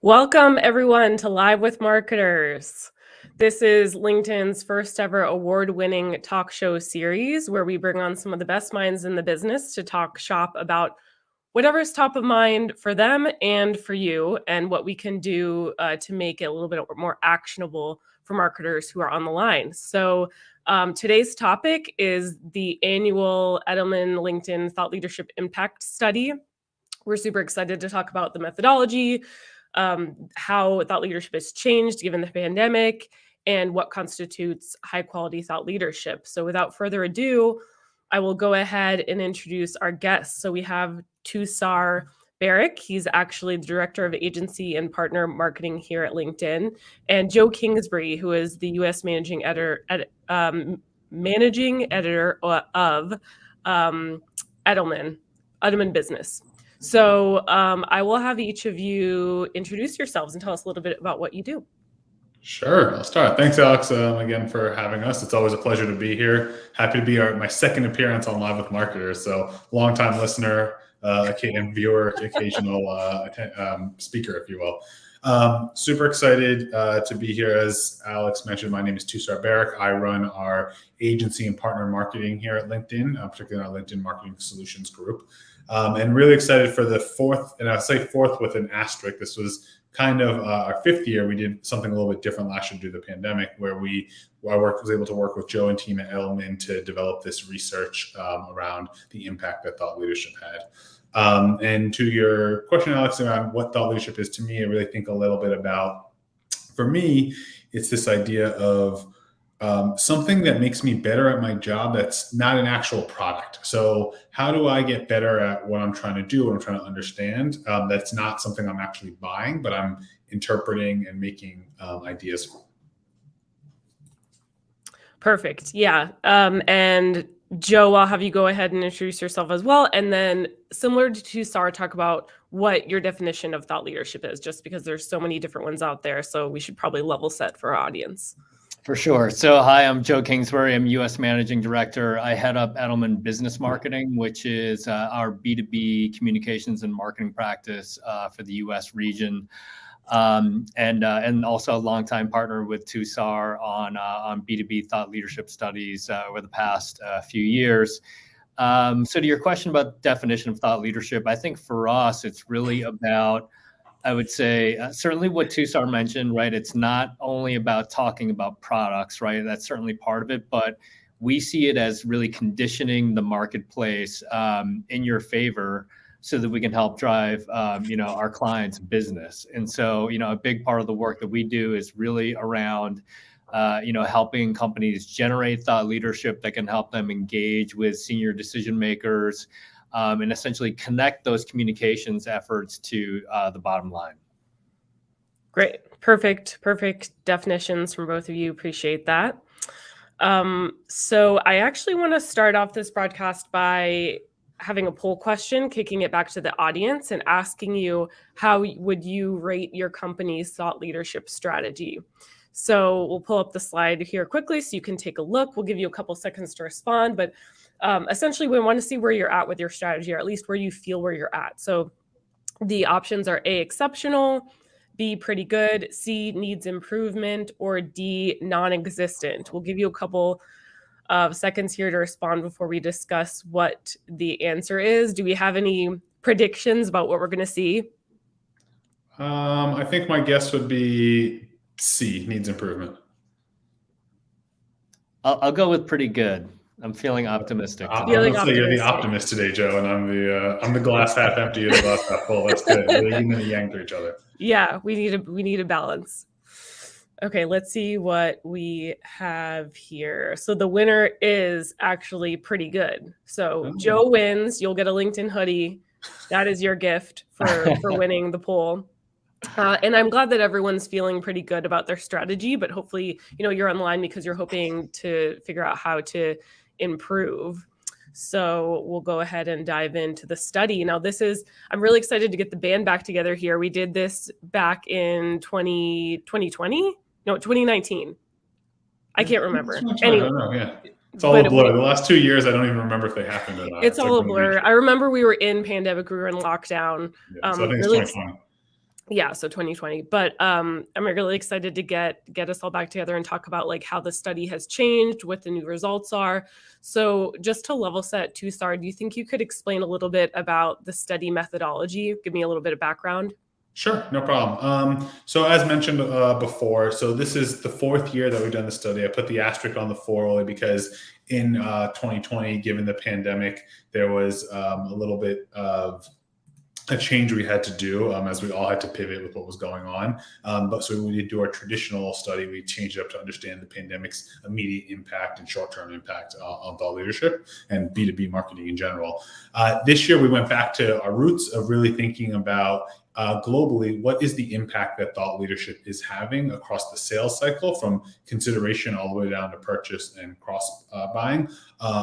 Welcome, everyone, to Live with Marketers. This is LinkedIn's first ever award-winning talk show series where we bring on some of the best minds in the business to talk shop about whatever is top of mind for them and for you, and what we can do to make it a little bit more actionable for marketers who are on the line. So today's topic is the annual Edelman LinkedIn Thought Leadership Impact Study. We're super excited to talk about the methodology, how thought leadership has changed given the pandemic, and what constitutes high quality thought leadership. So without further ado, I will go ahead and introduce our guests. So we have Tusar Barrick. He's actually the Director of Agency and Partner Marketing here at LinkedIn. And Joe Kingsbury, who is the U.S. Managing Editor of Edelman Business. So I will have each of you introduce yourselves and tell us a little bit about what you do. Sure, I'll start. Thanks, Alex, again for having us. It's always a pleasure to be here. Happy to be my second appearance on Live with Marketers. So longtime listener, and viewer, occasional speaker, if you will. Super excited to be here. As Alex mentioned, my name is Tusar Barrick. I run our agency and partner marketing here at LinkedIn, particularly our LinkedIn Marketing Solutions group. And really excited for the fourth, and I say fourth with an asterisk. This was kind of our fifth year. We did something a little bit different last year due to the pandemic, where I was able to work with Joe and team at Edelman to develop this research around the impact that thought leadership had. And to your question, Alex, around what thought leadership is to me, I really think a little bit about, for me, it's this idea of something that makes me better at my job that's not an actual product. So how do I get better at what I'm trying to do, what I'm trying to understand? That's not something I'm actually buying, but I'm interpreting and making ideas from. Perfect. Yeah. And Joe, I'll have you go ahead and introduce yourself as well. And then similar to Sarah, talk about what your definition of thought leadership is, just because there's so many different ones out there. So we should probably level set for our audience. For sure. So hi, I'm Joe Kingsbury. I'm U.S. Managing Director. I head up Edelman Business Marketing, which is our B2B communications and marketing practice for the U.S. region, and also a longtime partner with Tusar on B2B thought leadership studies over the past few years. So to your question about definition of thought leadership, I think for us, it's really about, I would say, certainly what Tusar mentioned, right? It's not only about talking about products, right? That's certainly part of it, but we see it as really conditioning the marketplace in your favor so that we can help drive, our clients' business. And so, a big part of the work that we do is really around, helping companies generate thought leadership that can help them engage with senior decision makers, and essentially connect those communications efforts to the bottom line. Great. Perfect definitions from both of you. Appreciate that. So I actually want to start off this broadcast by having a poll question, kicking it back to the audience and asking you, how would you rate your company's thought leadership strategy? So we'll pull up the slide here quickly so you can take a look. We'll give you a couple seconds to respond, but essentially we want to see where you're at with your strategy, or at least where you feel where you're at. So the options are A, exceptional, B, pretty good, C, needs improvement, or D, non-existent. We'll give you a couple of seconds here to respond before we discuss what the answer is. Do we have any predictions about what we're going to see? I think my guess would be C, needs improvement. I'll go with pretty good. I'm feeling optimistic. You're the optimist today, Joe, and I'm the glass half empty or the glass half full. That's good. We're yin and yang to each other. Yeah, we need a balance. Okay, let's see what we have here. So the winner is actually pretty good. So Joe wins. You'll get a LinkedIn hoodie. That is your gift for winning the poll. And I'm glad that everyone's feeling pretty good about their strategy, but hopefully, you're online because you're hoping to figure out how to improve. So we'll go ahead and dive into the study. Now, I'm really excited to get the band back together here. We did this back in 2020? No, 2019. I can't remember. Anyway, I don't know, yeah. It's all a blur. The last 2 years, I don't even remember if they happened or not. It's all a blur. I remember we were in pandemic. We were in lockdown. Yeah, so I think it's 2020. Yeah, so 2020. But I'm really excited to get us all back together and talk about like how the study has changed, what the new results are. So just to level set, Star, do you think you could explain a little bit about the study methodology? Give me a little bit of background. Sure, no problem. So as mentioned before, so this is the fourth year that we've done the study. I put the asterisk on the four only because in 2020, given the pandemic, there was a little bit of a change we had to do as we all had to pivot with what was going on. But so when we did do our traditional study, we changed it up to understand the pandemic's immediate impact and short-term impact on thought leadership and B2B marketing in general. This year, we went back to our roots of really thinking about globally, what is the impact that thought leadership is having across the sales cycle from consideration all the way down to purchase and cross buying,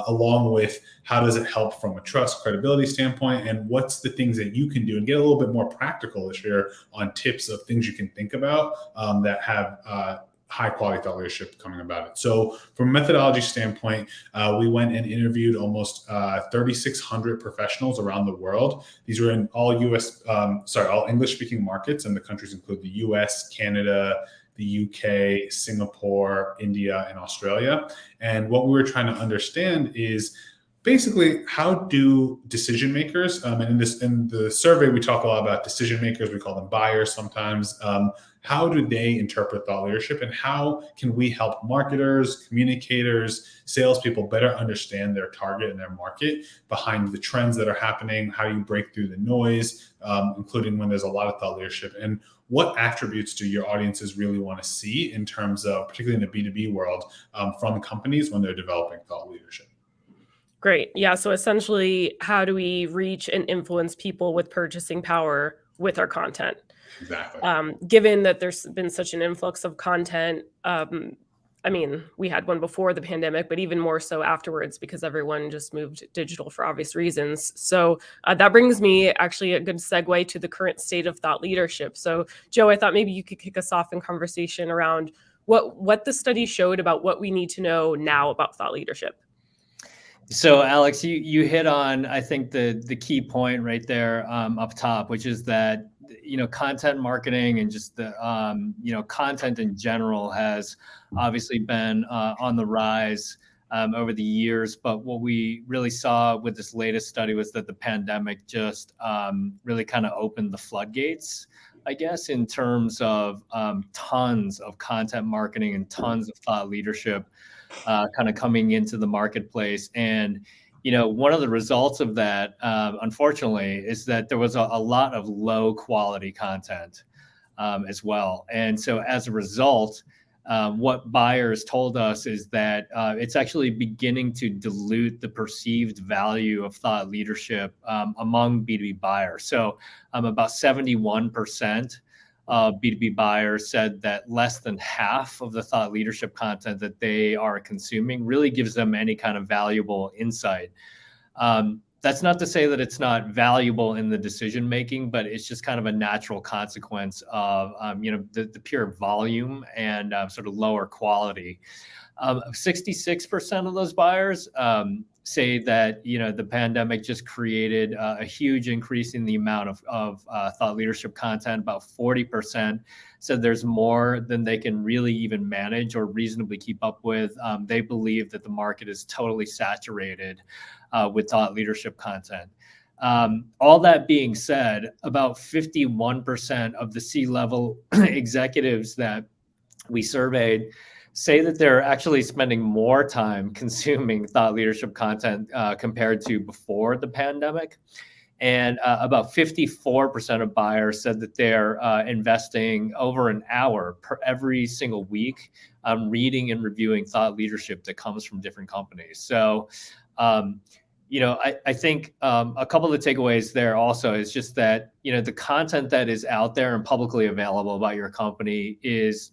along with how does it help from a trust credibility standpoint, and what's the things that you can do, and get a little bit more practical this year on tips of things you can think about that have high quality thought leadership coming about it. So from a methodology standpoint, we went and interviewed almost 3,600 professionals around the world. These were in all all English speaking markets, and the countries include the US, Canada, the UK, Singapore, India, and Australia. And what we were trying to understand is basically, how do decision makers, and in the survey, we talk a lot about decision makers, we call them buyers sometimes, how do they interpret thought leadership, and how can we help marketers, communicators, salespeople better understand their target and their market behind the trends that are happening? How do you break through the noise, including when there's a lot of thought leadership? And what attributes do your audiences really want to see in terms of, particularly in the B2B world, from companies when they're developing thought leadership? Great. Yeah. So essentially, how do we reach and influence people with purchasing power with our content? Exactly. Given that there's been such an influx of content, I mean, we had one before the pandemic, but even more so afterwards because everyone just moved digital for obvious reasons. So that brings me actually a good segue to the current state of thought leadership. So Joe, I thought maybe you could kick us off in conversation around what the study showed about what we need to know now about thought leadership. So Alex, you hit on, I think, the key point right there up top, which is that, content marketing and just the, content in general has obviously been on the rise over the years. But what we really saw with this latest study was that the pandemic just really kind of opened the floodgates, I guess, in terms of tons of content marketing and tons of thought leadership kind of coming into the marketplace. And, one of the results of that, unfortunately, is that there was a lot of low quality content as well. And so as a result, what buyers told us is that it's actually beginning to dilute the perceived value of thought leadership among B2B buyers. So about 71% of B2B buyers said that less than half of the thought leadership content that they are consuming really gives them any kind of valuable insight. That's not to say that it's not valuable in the decision making, but it's just kind of a natural consequence of the pure volume and sort of lower quality. 66% of those buyers say that the pandemic just created a huge increase in the amount of thought leadership content. About 40% said there's more than they can really even manage or reasonably keep up with. They believe that the market is totally saturated with thought leadership content. All that being said, about 51% of the C-level executives that we surveyed say that they're actually spending more time consuming thought leadership content compared to before the pandemic. And about 54% of buyers said that they're investing over an hour per every single week reading and reviewing thought leadership that comes from different companies. So, I think a couple of the takeaways there also is just that, the content that is out there and publicly available about your company is,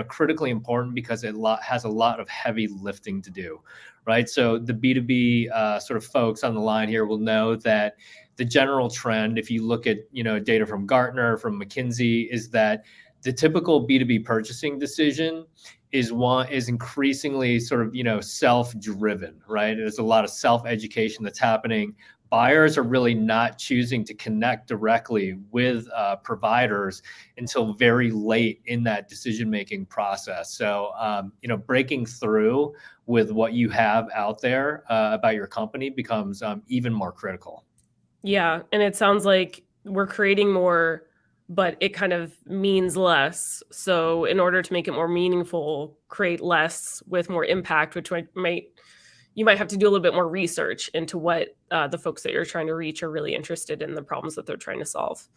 critically important because it has a lot of heavy lifting to do, right? So the B2B sort of folks on the line here will know that the general trend, if you look at, data from Gartner, from McKinsey, is that the typical B2B purchasing decision is increasingly sort of, self-driven, right? There's a lot of self-education that's happening buyers are really not choosing to connect directly with providers until very late in that decision-making process. So, breaking through with what you have out there about your company becomes even more critical. Yeah, and it sounds like we're creating more, but it kind of means less. So in order to make it more meaningful, create less with more impact, which you might have to do a little bit more research into what the folks that you're trying to reach are really interested in, the problems that they're trying to solve.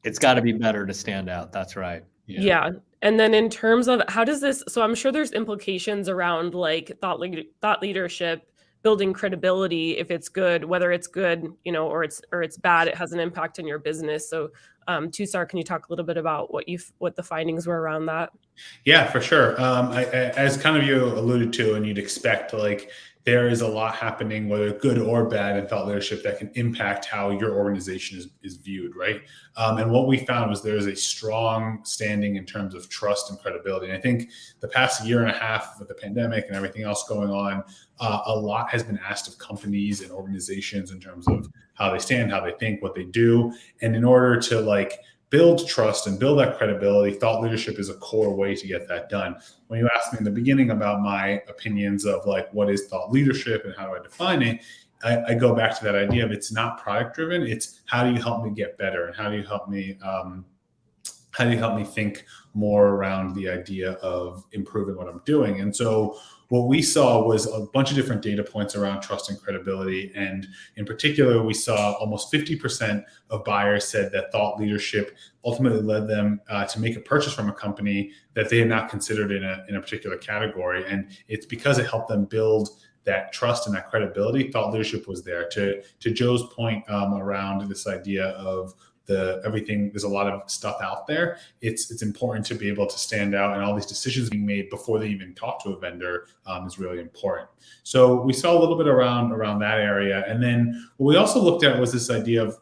It's got to be better to stand out. That's right. Yeah. And then in terms of how does this, so I'm sure there's implications around like thought leadership, building credibility. If it's good, whether it's good, or it's bad, it has an impact in your business. So Tusar, can you talk a little bit about what the findings were around that? Yeah, for sure. As kind of you alluded to, and you'd expect, like there is a lot happening, whether good or bad, in thought leadership that can impact how your organization is viewed, right? And what we found was there is a strong standing in terms of trust and credibility. And I think the past year and a half with the pandemic and everything else going on, a lot has been asked of companies and organizations in terms of how they stand, how they think, what they do. And in order to build trust and build that credibility, thought leadership is a core way to get that done. When you asked me in the beginning about my opinions of what is thought leadership and how do I define it, I go back to that idea of it's not product driven. It's how do you help me get better, and how do you help me think more around the idea of improving what I'm doing. And so what we saw was a bunch of different data points around trust and credibility. And in particular, we saw almost 50% of buyers said that thought leadership ultimately led them to make a purchase from a company that they had not considered in a particular category. And it's because it helped them build that trust and that credibility. Thought leadership was there. To Joe's point around this idea of everything, there's a lot of stuff out there. It's important to be able to stand out, and all these decisions being made before they even talk to a vendor is really important. So we saw a little bit around that area. And then what we also looked at was this idea of,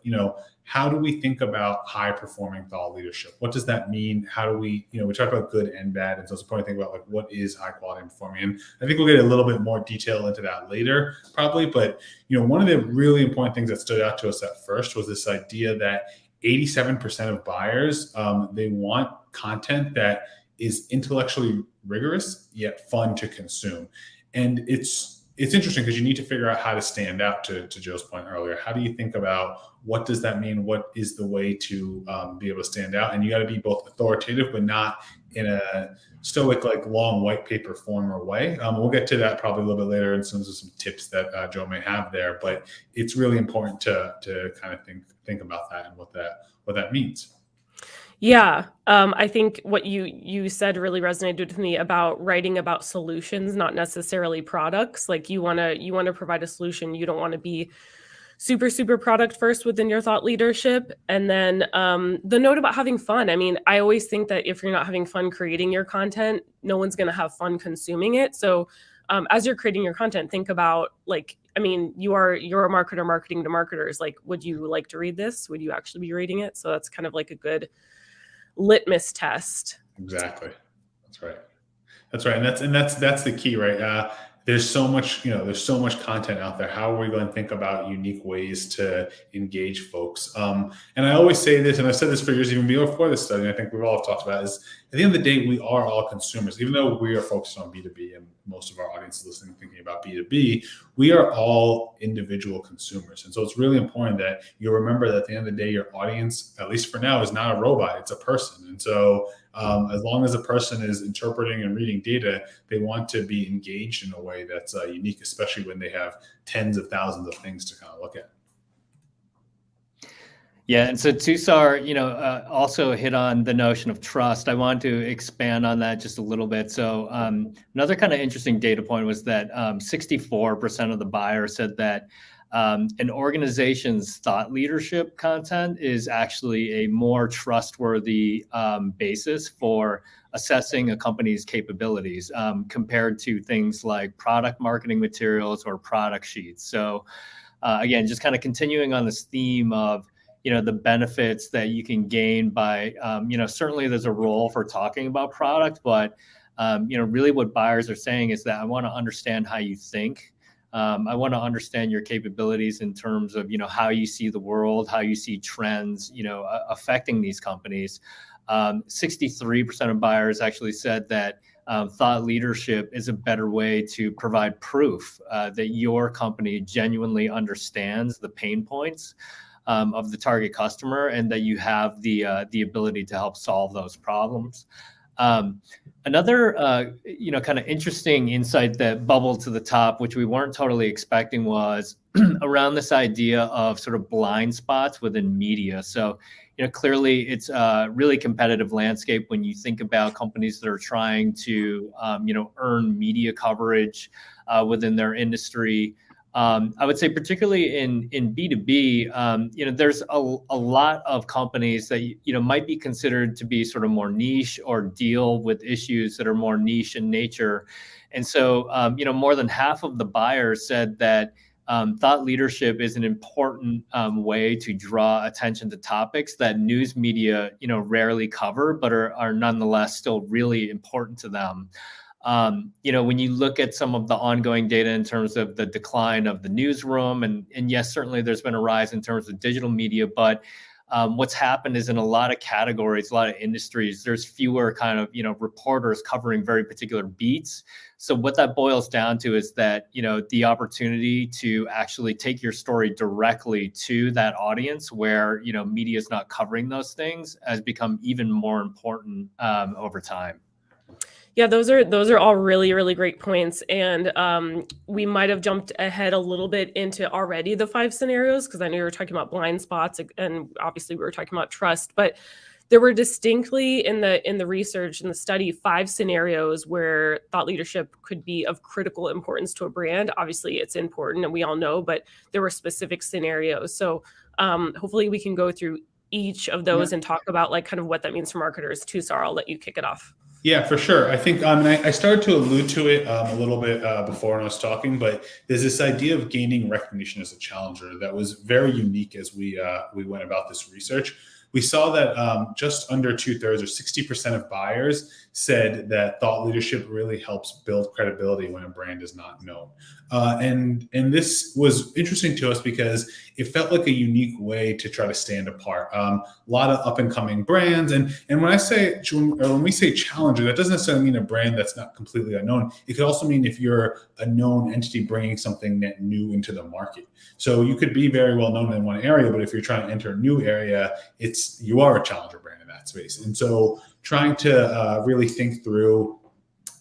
how do we think about high performing thought leadership? What does that mean? How do we, we talk about good and bad. And so it's important to think about what is high quality and performing. And I think we'll get a little bit more detail into that later probably. But, one of the really important things that stood out to us at first was this idea that 87% of buyers, they want content that is intellectually rigorous yet fun to consume. And it's interesting because you need to figure out how to stand out, to Joe's point earlier. How do you think about what does that mean? What is the way to be able to stand out? And you got to be both authoritative, but not in a stoic, long white paper form or way. We'll get to that probably a little bit later in some tips that Joe may have there. But it's really important to kind of think about that and what that means. Yeah, I think what you said really resonated with me about writing about solutions, not necessarily products. Like you want to provide a solution. You don't want to be super, super product first within your thought leadership. And then the note about having fun. I mean, I always think that if you're not having fun creating your content, no one's going to have fun consuming it. So as you're creating your content, think about you're a marketer marketing to marketers. Would you like to read this? Would you actually be reading it? So that's kind of like a good litmus test. Exactly. That's right. And that's the key, right? There's so much content out there. How are we going to think about unique ways to engage folks? And I always say this, and I've said this for years, even before this study, and I think we've all talked about, is at the end of the day, we are all consumers. Even though we are focused on B2B and most of our audience is listening, thinking about B2B, we are all individual consumers. And so it's really important that you remember that at the end of the day, your audience, at least for now, is not a robot, it's a person. And so as long as a person is interpreting and reading data, they want to be engaged in a way that's unique, especially when they have tens of thousands of things to kind of look at. Yeah, and so Tusar, also hit on the notion of trust. I want to expand on that just a little bit. So another kind of interesting data point was that 64% of the buyers said that an organization's thought leadership content is actually a more trustworthy basis for assessing a company's capabilities compared to things like product marketing materials or product sheets. So again, just kind of continuing on this theme of the benefits that you can gain by, certainly there's a role for talking about product, but, really what buyers are saying is that I want to understand how you think. I want to understand your capabilities in terms of, how you see the world, how you see trends, affecting these companies. 63% of buyers actually said that thought leadership is a better way to provide proof that your company genuinely understands the pain points of the target customer, and that you have the ability to help solve those problems. Another, kind of interesting insight that bubbled to the top, which we weren't totally expecting, was around this idea of sort of blind spots within media. So, clearly it's a really competitive landscape when you think about companies that are trying to, earn media coverage within their industry. I would say particularly in B2B, there's a lot of companies that, might be considered to be sort of more niche or deal with issues that are more niche in nature. And so, more than half of the buyers said that thought leadership is an important way to draw attention to topics that news media, rarely cover, but are nonetheless still really important to them. When you look at some of the ongoing data in terms of the decline of the newsroom, and yes, certainly there's been a rise in terms of digital media, but what's happened is in a lot of categories, a lot of industries, there's fewer kind of, reporters covering very particular beats. So what that boils down to is that, the opportunity to actually take your story directly to that audience where, media is not covering those things has become even more important over time. Yeah, those are all really, really great points. And we might have jumped ahead a little bit into already the 5 scenarios, because I know you were talking about blind spots, and obviously we were talking about trust, but there were distinctly in the research, in the study, 5 scenarios where thought leadership could be of critical importance to a brand. Obviously it's important and we all know, but there were specific scenarios. So hopefully we can go through each of those and talk about like kind of what that means for marketers too. Sarah, I'll let you kick it off. Yeah, for sure. I think I started to allude to it a little bit before when I was talking, but there's this idea of gaining recognition as a challenger that was very unique as we went about this research. We saw that just under 2/3 or 60% of buyers said that thought leadership really helps build credibility when a brand is not known. And this was interesting to us because it felt like a unique way to try to stand apart. A lot of up and coming brands. And when we say challenger, that doesn't necessarily mean a brand that's not completely unknown. It could also mean if you're a known entity bringing something net new into the market. So you could be very well known in one area, but if you're trying to enter a new area, you are a challenger brand in that space. And so trying to really think through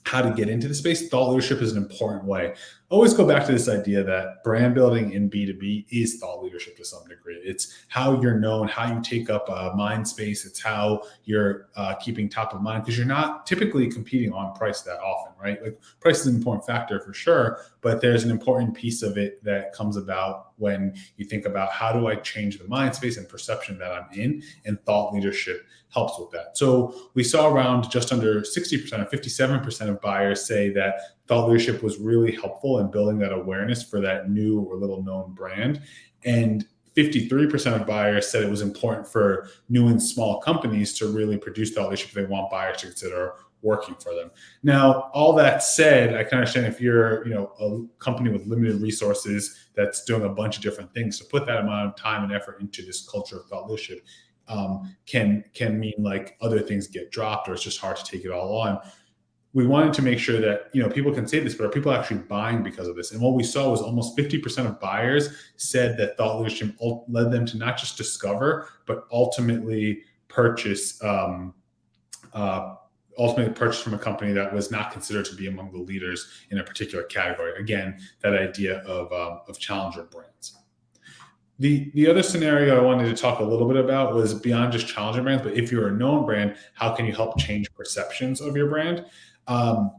how to get into the space, thought leadership is an important way. Always go back to this idea that brand building in B2B is thought leadership to some degree. It's how you're known, how you take up mind space. It's how you're keeping top of mind, because you're not typically competing on price that often, right? Like price is an important factor for sure, but there's an important piece of it that comes about when you think about how do I change the mind space and perception that I'm in, and thought leadership helps with that. So we saw around just under 60% or 57% of buyers say that thought leadership was really helpful in building that awareness for that new or little known brand. And 53% of buyers said it was important for new and small companies to really produce thought leadership if they want buyers to consider working for them. Now, all that said, I can understand if you're, a company with limited resources that's doing a bunch of different things, to put that amount of time and effort into this culture of thought leadership can mean like other things get dropped, or it's just hard to take it all on. We wanted to make sure that, people can say this, but are people actually buying because of this? And what we saw was almost 50% of buyers said that thought leadership led them to not just discover, but ultimately purchase from a company that was not considered to be among the leaders in a particular category. Again, that idea of challenger brands. The other scenario I wanted to talk a little bit about was beyond just challenger brands, but if you're a known brand, how can you help change perceptions of your brand? What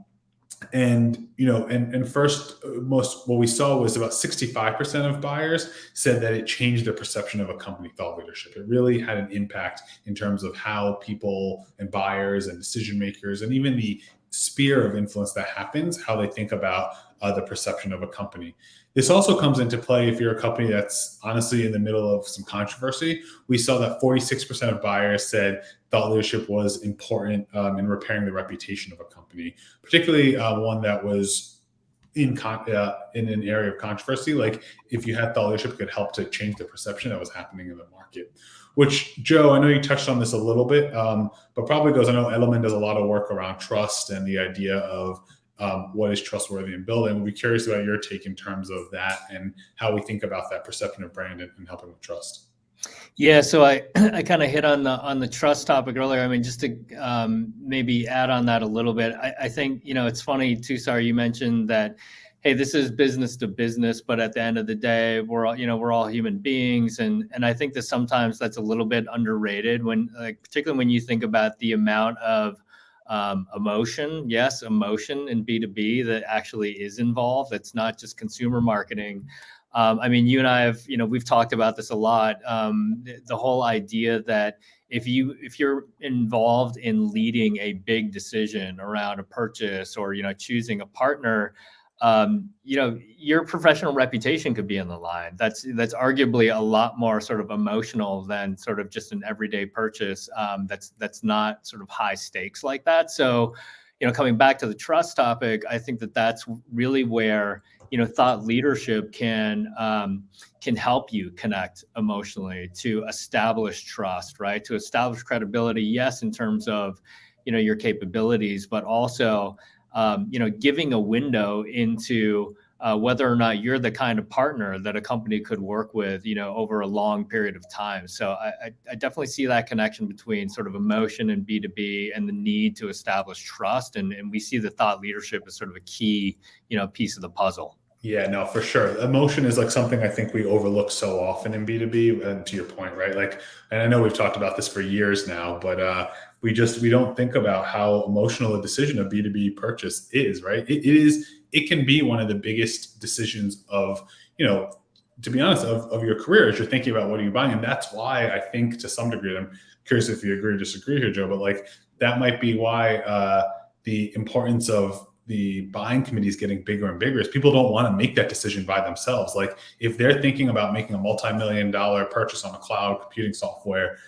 we saw was about 65% of buyers said that it changed their perception of a company thought leadership. It really had an impact in terms of how people and buyers and decision makers, and even the sphere of influence that happens, how they think about the perception of a company. This also comes into play if you're a company that's honestly in the middle of some controversy. We saw that 46% of buyers said thought leadership was important in repairing the reputation of a company, particularly one that was in an area of controversy, like if you had thought leadership, it could help to change the perception that was happening in the market. Which, Joe, I know you touched on this a little bit, but probably goes, I know Edelman does a lot of work around trust and the idea of what is trustworthy in building. We'll be curious about your take in terms of that and how we think about that perception of brand and helping with trust. Yeah, so I kind of hit on the trust topic earlier. I mean, just to maybe add on that a little bit, I think, it's funny too, Sar, you mentioned that, hey, this is business to business, but at the end of the day, we're all human beings, and I think that sometimes that's a little bit underrated when, like, particularly when you think about the amount of emotion in B2B that actually is involved. It's not just consumer marketing. I mean, you and I have, we've talked about this a lot. The whole idea that if you're involved in leading a big decision around a purchase or, choosing a partner, your professional reputation could be on the line. That's arguably a lot more sort of emotional than sort of just an everyday purchase. That's not sort of high stakes like that. So, coming back to the trust topic, I think that's really where, thought leadership can help you connect emotionally to establish trust, right? To establish credibility, yes, in terms of, your capabilities, but also, giving a window into whether or not you're the kind of partner that a company could work with, over a long period of time. So I definitely see that connection between sort of emotion and B2B and the need to establish trust. And we see the thought leadership as sort of a key, piece of the puzzle. Yeah, no, for sure. Emotion is like something I think we overlook so often in B2B. And to your point, right? Like, and I know we've talked about this for years now, but we don't think about how emotional a decision a B2B purchase is, right? It can be one of the biggest decisions of, to be honest, of your career as you're thinking about what are you buying. And that's why I think, to some degree, I'm curious if you agree or disagree here, Joe, but like that might be why the importance of the buying committee is getting bigger and bigger, is people don't want to make that decision by themselves. Like if they're thinking about making a multi-million-dollar purchase on a cloud computing software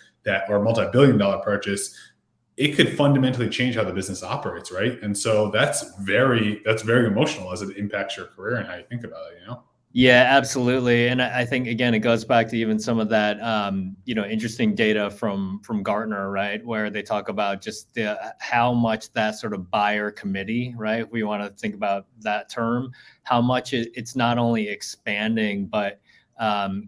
or a multi-billion-dollar purchase, it could fundamentally change how the business operates, right? And so that's very emotional as it impacts your career and how you think about it, Yeah, absolutely. And I think, again, it goes back to even some of that, interesting data from Gartner, right? Where they talk about just how much that sort of buyer committee, right? If we want to think about that term, how much it's not only expanding, but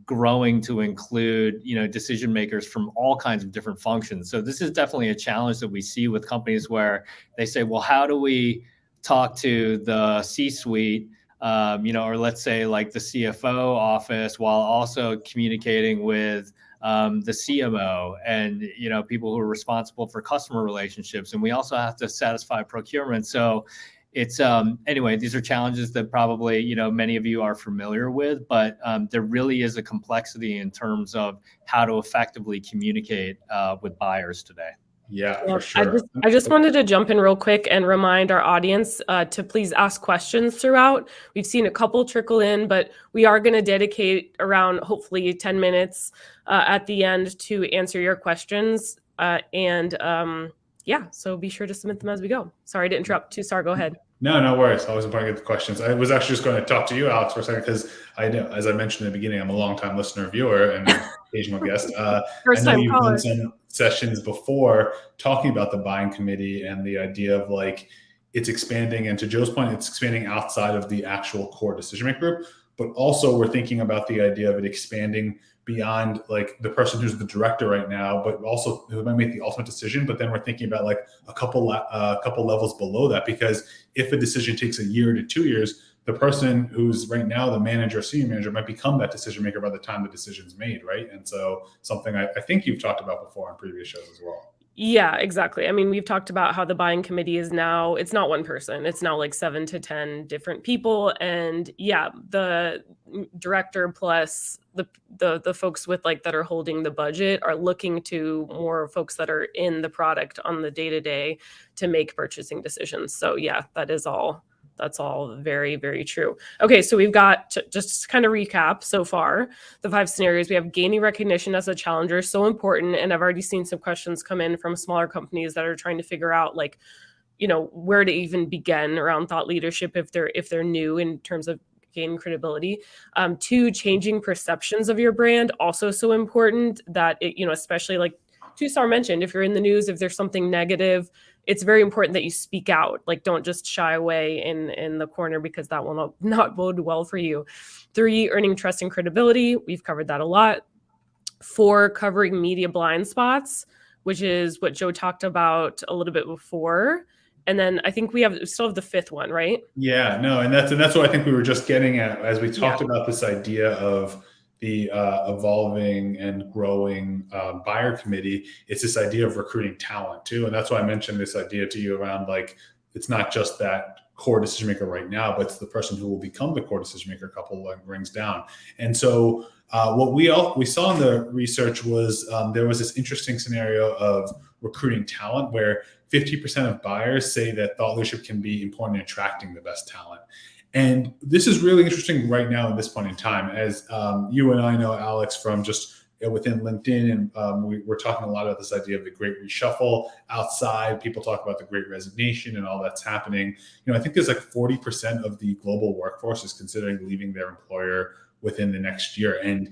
growing to include, decision makers from all kinds of different functions. So this is definitely a challenge that we see with companies where they say, well, how do we talk to the C-suite, or let's say like the CFO office, while also communicating with the CMO and, people who are responsible for customer relationships. And we also have to satisfy procurement. So it's anyway, these are challenges that probably, many of you are familiar with, but there really is a complexity in terms of how to effectively communicate with buyers today. Yeah, for sure. I just wanted to jump in real quick and remind our audience to please ask questions throughout. We've seen a couple trickle in, but we are going to dedicate around hopefully 10 minutes at the end to answer your questions. So be sure to submit them as we go. Sorry to interrupt. Tusar, go ahead. No worries. Always important to get the questions. I was actually just going to talk to you, Alex, for a second, because I know, as I mentioned in the beginning, I'm a longtime listener, viewer, and occasional guest. I know you've done some sessions before talking about the buying committee and the idea of like it's expanding. And to Joe's point, it's expanding outside of the actual core decision maker group, but also we're thinking about the idea of it expanding beyond like the person who's the director right now, but also who might make the ultimate decision. But then we're thinking about like a couple levels below that, because if a decision takes a year to 2 years, the person who's right now the manager, senior manager, might become that decision maker by the time the decision's made, right? And so something I think you've talked about before on previous shows as well. Yeah, exactly. I mean, we've talked about how the buying committee is now, it's not one person. It's now like 7 to 10 different people. And yeah, the director plus the folks with like that are holding the budget are looking to more folks that are in the product on the day-to-day to make purchasing decisions. So yeah, that's all very, very true. Okay, so we've got, just to kind of recap so far, the 5 scenarios. We have gaining recognition as a challenger, so important. And I've already seen some questions come in from smaller companies that are trying to figure out like, where to even begin around thought leadership if they're new in terms of gain credibility. Two, changing perceptions of your brand, also so important that especially like Two-Star mentioned, if you're in the news, if there's something negative, it's very important that you speak out. Like, don't just shy away in the corner, because that will not bode well for you. Three, earning trust and credibility. We've covered that a lot. Four, covering media blind spots, which is what Joe talked about a little bit before. And then I think we still have the fifth one, right? Yeah, no, and that's what I think we were just getting at as we talked about this idea of the evolving and growing buyer committee. It's this idea of recruiting talent too, and that's why I mentioned this idea to you around, like, it's not just that core decision maker right now, but it's the person who will become the core decision maker a couple of rings down. And so what we saw in the research was there was this interesting scenario of recruiting talent where 50% of buyers say that thought leadership can be important in attracting the best talent. And this is really interesting right now at this point in time, as you and I know, Alex, from just within LinkedIn, and we're talking a lot about this idea of the great reshuffle outside. People talk about the great resignation and all that's happening. I think there's like 40% of the global workforce is considering leaving their employer within the next year. And,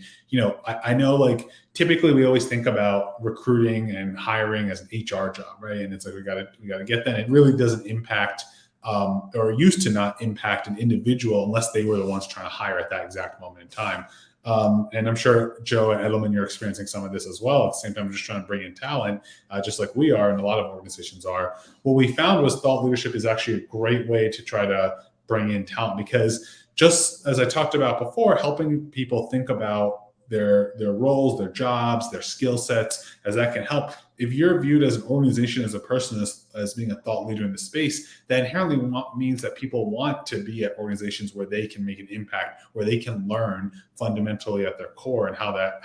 I know, like, typically we always think about recruiting and hiring as an HR job, right? And it's like, we got to get that. It really doesn't impact or used to not impact an individual unless they were the ones trying to hire at that exact moment in time. And I'm sure, Joe and Edelman, you're experiencing some of this as well. At the same time, just trying to bring in talent, just like we are and a lot of organizations are. What we found was thought leadership is actually a great way to try to bring in talent, because just as I talked about before, helping people think about their roles, their jobs, their skill sets, as that can help. If you're viewed as an organization, as a person, as being a thought leader in the space, that inherently means that people want to be at organizations where they can make an impact, where they can learn fundamentally at their core, and how that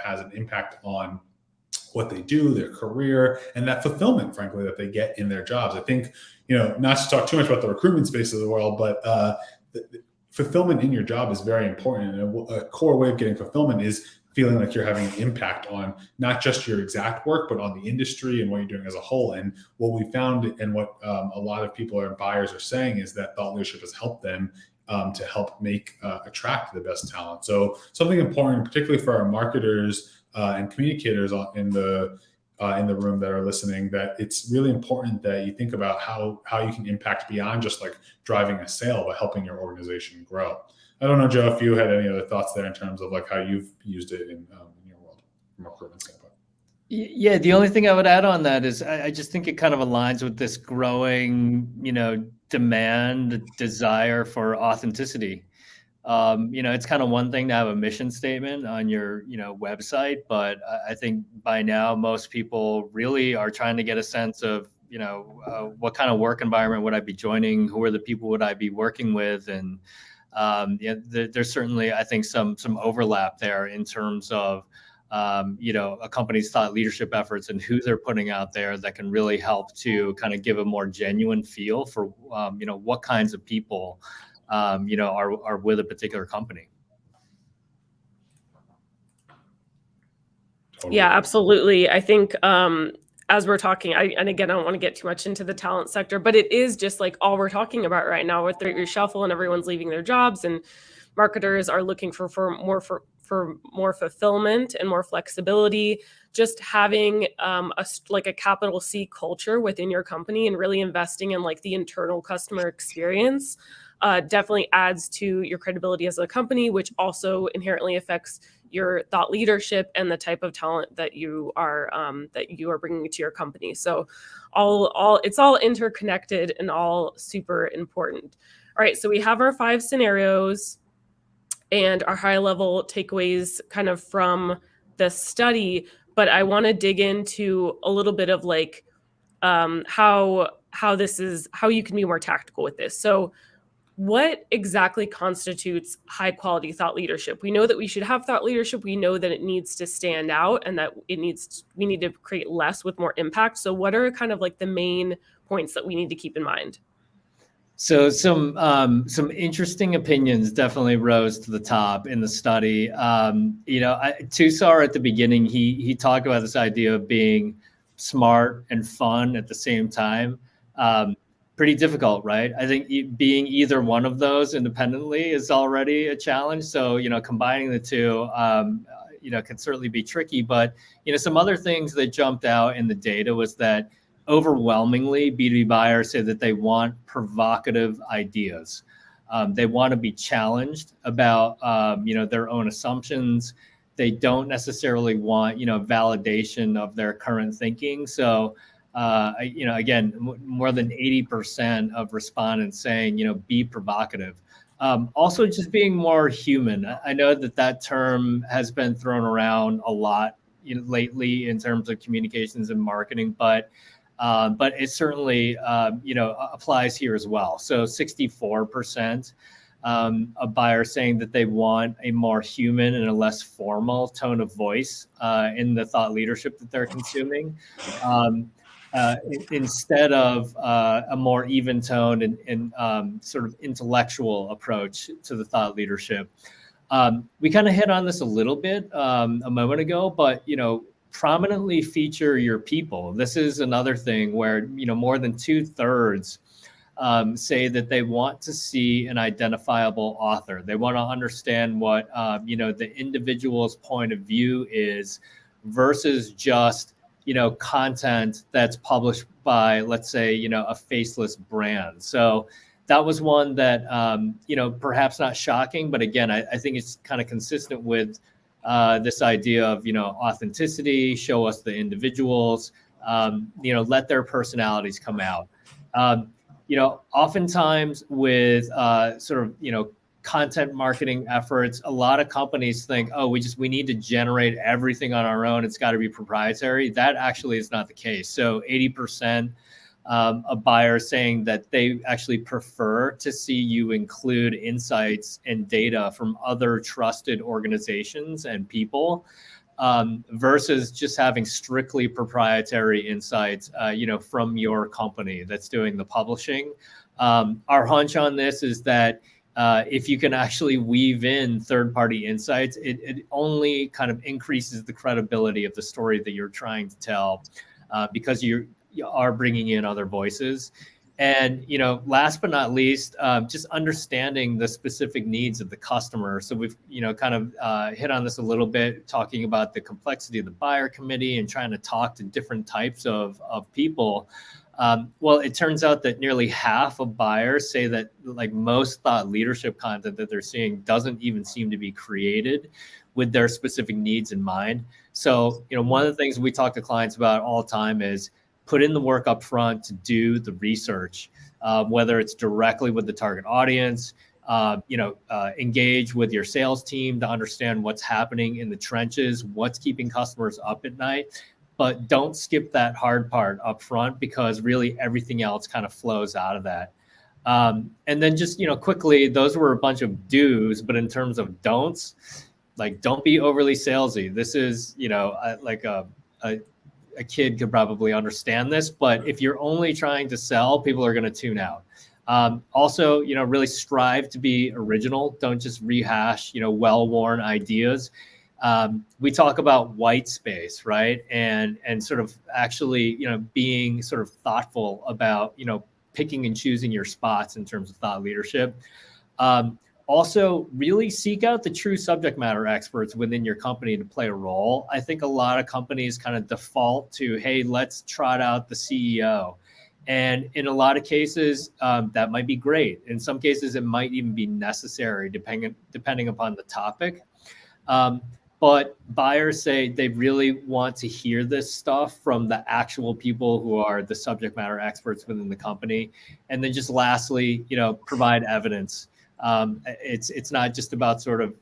has an impact on what they do, their career, and that fulfillment, frankly, that they get in their jobs. I think, not to talk too much about the recruitment space of the world, but fulfillment in your job is very important. And a core way of getting fulfillment is feeling like you're having an impact on not just your exact work, but on the industry and what you're doing as a whole. And what we found, and what a lot of people and buyers are saying, is that thought leadership has helped them to help attract the best talent. So something important, particularly for our marketers and communicators in the room that are listening, that it's really important that you think about how you can impact beyond just like driving a sale, but helping your organization grow. I don't know, Joe, if you had any other thoughts there in terms of like how you've used it in your world from a recruitment standpoint. Yeah, the only thing I would add on that is I just think it kind of aligns with this growing, demand, desire for authenticity. It's kind of one thing to have a mission statement on your, website, but I think by now most people really are trying to get a sense of, what kind of work environment would I be joining? Who are the people would I be working with? And there's certainly, I think, some overlap there in terms of, a company's thought leadership efforts and who they're putting out there that can really help to kind of give a more genuine feel for, what kinds of people are with a particular company. Totally. Yeah, absolutely. I think as we're talking, and again, I don't want to get too much into the talent sector, but it is just like all we're talking about right now with the reshuffle and everyone's leaving their jobs, and marketers are looking for more fulfillment and more flexibility. Just having a capital C culture within your company and really investing in like the internal customer experience definitely adds to your credibility as a company, which also inherently affects your thought leadership and the type of talent that you are bringing to your company. So it's all interconnected and all super important. All right, so we have our 5 scenarios and our high level takeaways kind of from the study, but I want to dig into a little bit of like how you can be more tactical with this. So what exactly constitutes high quality thought leadership? We know that we should have thought leadership. We know that it needs to stand out and that we need to create less with more impact. So what are kind of like the main points that we need to keep in mind? So some interesting opinions definitely rose to the top in the study. Two-Star at the beginning, he talked about this idea of being smart and fun at the same time. pretty difficult, right? I think being either one of those independently is already a challenge. So, combining the two, can certainly be tricky. But, some other things that jumped out in the data was that overwhelmingly B2B buyers say that they want provocative ideas. They want to be challenged about, their own assumptions. They don't necessarily want, validation of their current thinking. So, again, more than 80% of respondents saying, be provocative. Also, just being more human. I know that term has been thrown around a lot lately in terms of communications and marketing, but it certainly applies here as well. So 64% of buyers saying that they want a more human and a less formal tone of voice in the thought leadership that they're consuming. Instead of a more even toned and sort of intellectual approach to the thought leadership. We kind of hit on this a little bit a moment ago, but, prominently feature your people. This is another thing where, more than 2/3 say that they want to see an identifiable author. They want to understand what, the individual's point of view is versus just, content that's published by, let's say, a faceless brand. So that was one that, perhaps not shocking, but again, I think it's kind of consistent with this idea of, authenticity, show us the individuals, let their personalities come out. Oftentimes with sort of, content marketing efforts, a lot of companies think, oh, we need to generate everything on our own. It's got to be proprietary. That actually is not the case. So 80% of buyers saying that they actually prefer to see you include insights and data from other trusted organizations and people versus just having strictly proprietary insights, from your company that's doing the publishing. Our hunch on this is that if you can actually weave in third-party insights, it only kind of increases the credibility of the story that you're trying to tell because you are bringing in other voices. And, last but not least, just understanding the specific needs of the customer. So we've, kind of hit on this a little bit, talking about the complexity of the buyer committee and trying to talk to different types of people. Well, it turns out that nearly half of buyers say that like most thought leadership content that they're seeing doesn't even seem to be created with their specific needs in mind. So, one of the things we talk to clients about all the time is put in the work up front to do the research, whether it's directly with the target audience, engage with your sales team to understand what's happening in the trenches, what's keeping customers up at night. But don't skip that hard part up front because really everything else kind of flows out of that. And then just, quickly, those were a bunch of do's, but in terms of don'ts, like don't be overly salesy. This is, like a kid could probably understand this, but if you're only trying to sell, people are going to tune out. Also, really strive to be original. Don't just rehash, well-worn ideas. We talk about white space, right? And sort of actually, being sort of thoughtful about, picking and choosing your spots in terms of thought leadership. Also, really seek out the true subject matter experts within your company to play a role. I think a lot of companies kind of default to, hey, let's trot out the CEO. And in a lot of cases, that might be great. In some cases, it might even be necessary, depending upon the topic. But buyers say they really want to hear this stuff from the actual people who are the subject matter experts within the company. And then just lastly, provide evidence. It's not just about sort of,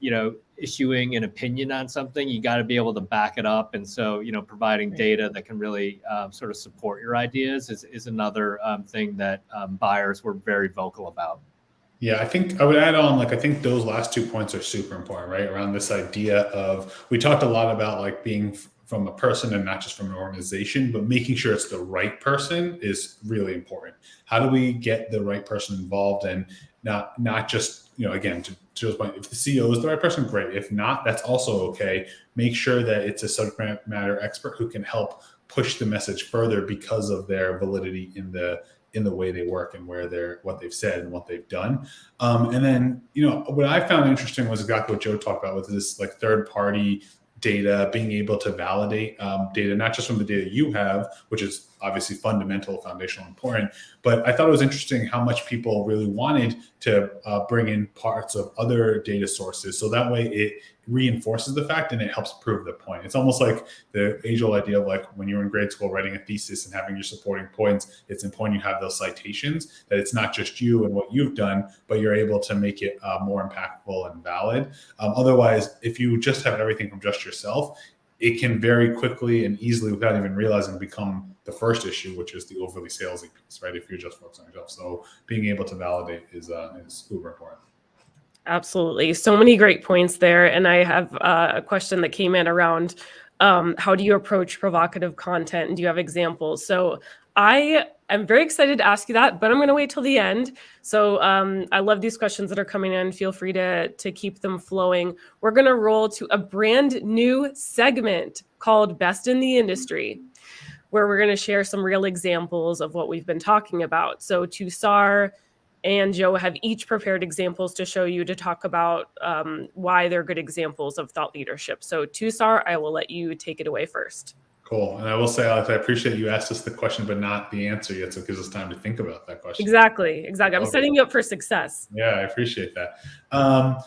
issuing an opinion on something. You got to be able to back it up. And so, providing data that can really sort of support your ideas is another thing that buyers were very vocal about. Yeah, I think I would add on, I think those last 2 points are super important, right? Around this idea of, we talked a lot about being from a person and not just from an organization, but making sure it's the right person is really important. How do we get the right person involved and not just, again, to Joe's point, if the CEO is the right person, great. If not, that's also okay. Make sure that it's a subject matter expert who can help push the message further because of their validity in the in the way they work and what they've said and what they've done. And then, what I found interesting was exactly what Joe talked about with this like third party data, being able to validate data, not just from the data you have, which is obviously fundamental, foundational, important, but I thought it was interesting how much people really wanted to bring in parts of other data sources. So that way it reinforces the fact and it helps prove the point. It's almost like the age-old idea of like when you're in grade school writing a thesis and having your supporting points, it's important you have those citations, that it's not just you and what you've done, but you're able to make it more impactful and valid. Otherwise, if you just have everything from just yourself, it can very quickly and easily, without even realizing, become the first issue, which is the overly salesy piece, right? If you're just focused on yourself. So being able to validate is uber important. Absolutely. So many great points there. And I have a question that came in around how do you approach provocative content? And do you have examples? So I am very excited to ask you that, but I'm going to wait till the end. So I love these questions that are coming in. Feel free to keep them flowing. We're going to roll to a brand new segment called Best in the Industry, where we're going to share some real examples of what we've been talking about. So Tusar and Joe have each prepared examples to show you, to talk about why they're good examples of thought leadership. So Tusar, I will let you take it away first. Cool. And I will say, Alex, I appreciate you asked us the question, but not the answer yet. So it gives us time to think about that question. Exactly. I'm setting you up for success. Yeah, I appreciate that.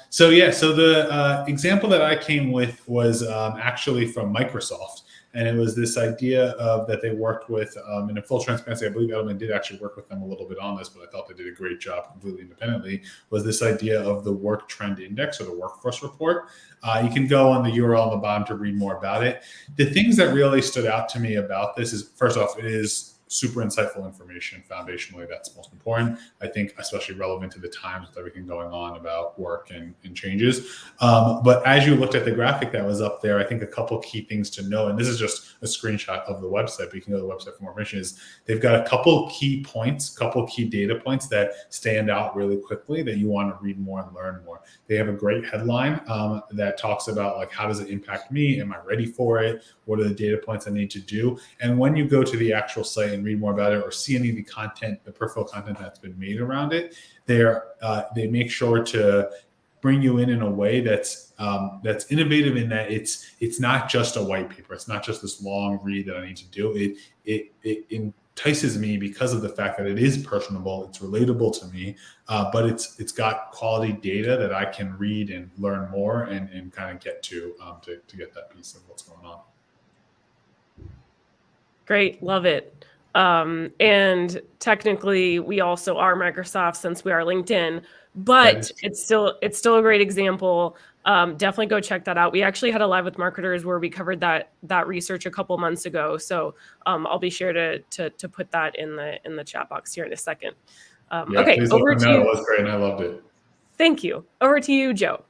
So the example that I came with was actually from Microsoft. And it was this idea of that they worked with, and in full transparency, I believe Edelman did actually work with them a little bit on this, but I thought they did a great job completely independently, was this idea of the work trend index, or the workforce report. You can go on the URL on the bottom to read more about it. The things that really stood out to me about this is, first off, it is super insightful information. Foundationally, that's most important. I think especially relevant to the times with everything going on about work and changes. But as you looked at the graphic that was up there, I think a couple key things to know, and this is just a screenshot of the website, but you can go to the website for more information, is they've got a couple key points, couple key data points that stand out really quickly that you want to read more and learn more. They have a great headline that talks about like, how does it impact me? Am I ready for it? What are the data points I need to do? And when you go to the actual site and read more about it, or see any of the content, the peripheral content that's been made around it, they make sure to bring you in a way that's innovative, in that it's not just a white paper. It's not just this long read that I need to do. It entices me because of the fact that it is personable, it's relatable to me, but it's got quality data that I can read and learn more and kind of get to get that piece of what's going on. Great. Love it. And technically we also are Microsoft, since we are LinkedIn, but it's still a great example. Definitely go check that out. We actually had a Live with Marketers where we covered that research a couple months ago. So I'll be sure to put that in the chat box here in a second. Okay, over to you. It was great and I loved it. Thank you. Over to you, Joe.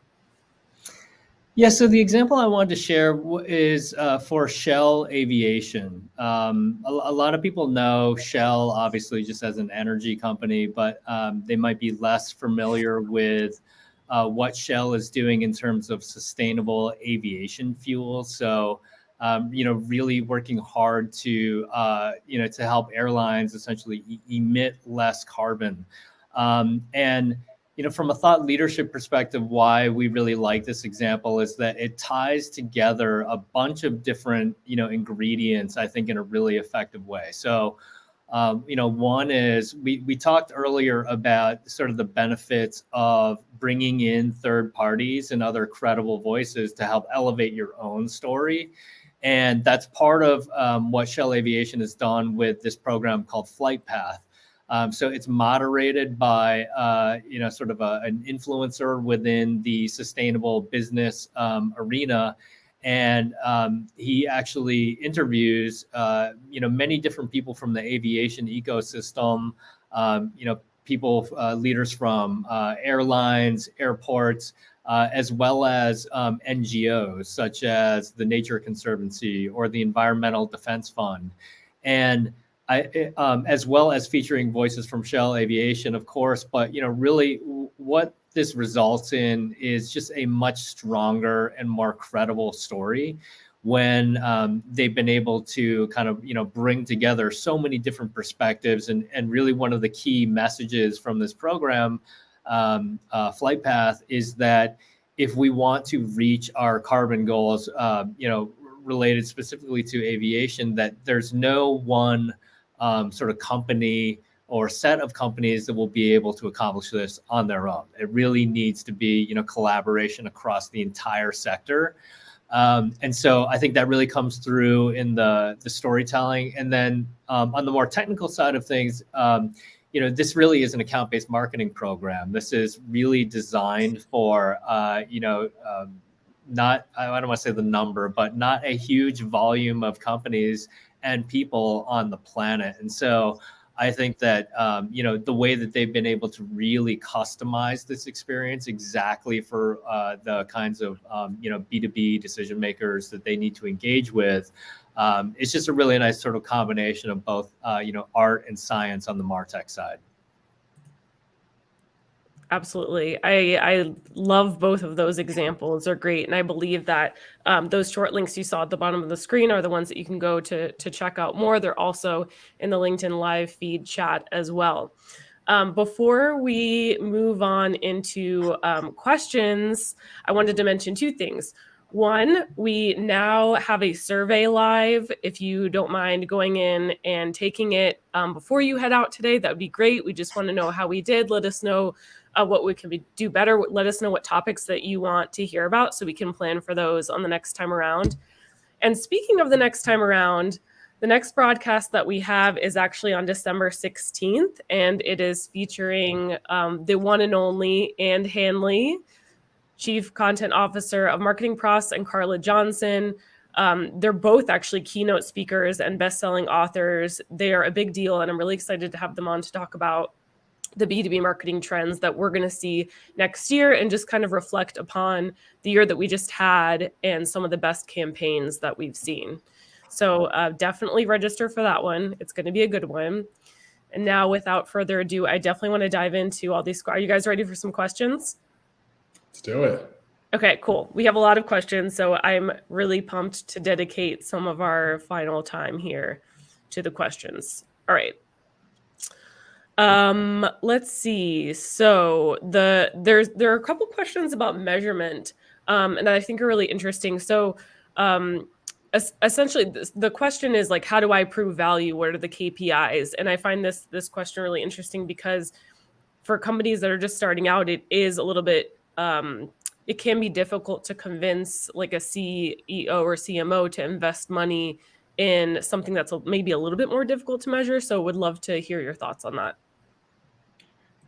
Yeah, so the example I wanted to share is for Shell Aviation. A lot of people know Shell, obviously, just as an energy company, but they might be less familiar with what Shell is doing in terms of sustainable aviation fuel. So, really working hard to help airlines essentially emit less carbon. And from a thought leadership perspective, why we really like this example is that it ties together a bunch of different, ingredients, I think, in a really effective way. So, one is we talked earlier about sort of the benefits of bringing in third parties and other credible voices to help elevate your own story. And that's part of what Shell Aviation has done with this program called Flight Path. So it's moderated by, sort of an influencer within the sustainable business arena. And he actually interviews, many different people from the aviation ecosystem, people, leaders from airlines, airports, as well as NGOs, such as the Nature Conservancy or the Environmental Defense Fund. And as well as featuring voices from Shell Aviation, of course, but really what this results in is just a much stronger and more credible story, when they've been able to kind of, bring together so many different perspectives. And really one of the key messages from this program, Flight Path, is that if we want to reach our carbon goals, related specifically to aviation, that there's no one sort of company or set of companies that will be able to accomplish this on their own. It really needs to be, collaboration across the entire sector. And so I think that really comes through in the storytelling. And then on the more technical side of things, this really is an account-based marketing program. This is really designed for, not, I don't want to say the number, but not a huge volume of companies and people on the planet. And so I think that, the way that they've been able to really customize this experience exactly for the kinds of, B2B decision makers that they need to engage with, it's just a really nice sort of combination of both, art and science on the MarTech side. Absolutely. I love both of those examples. They're great. And I believe that those short links you saw at the bottom of the screen are the ones that you can go to check out more. They're also in the LinkedIn live feed chat as well. Before we move on into questions, I wanted to mention two things. One, we now have a survey live. If you don't mind going in and taking it before you head out today, that would be great. We just want to know how we did. Let us know what we can do better. Let us know what topics that you want to hear about so we can plan for those on the next time around. And speaking of the next time around, the next broadcast that we have is actually on December 16th, and it is featuring the one and only Ann Hanley, Chief Content Officer of Marketing Pros, and Carla Johnson. They're both actually keynote speakers and best-selling authors. They are a big deal, and I'm really excited to have them on to talk about the B2B marketing trends that we're going to see next year and just kind of reflect upon the year that we just had and some of the best campaigns that we've seen. So definitely register for that one. It's going to be a good one. And now, without further ado, I definitely want to dive into all these. Are you guys ready for some questions? Let's do it. Okay, cool. We have a lot of questions, so I'm really pumped to dedicate some of our final time here to the questions. All right. Let's see. So there are a couple questions about measurement, and I think are really interesting. So essentially, the question is like, how do I prove value? What are the KPIs? And I find this question really interesting because for companies that are just starting out, it is a little bit it can be difficult to convince like a CEO or CMO to invest money in something that's maybe a little bit more difficult to measure. So would love to hear your thoughts on that.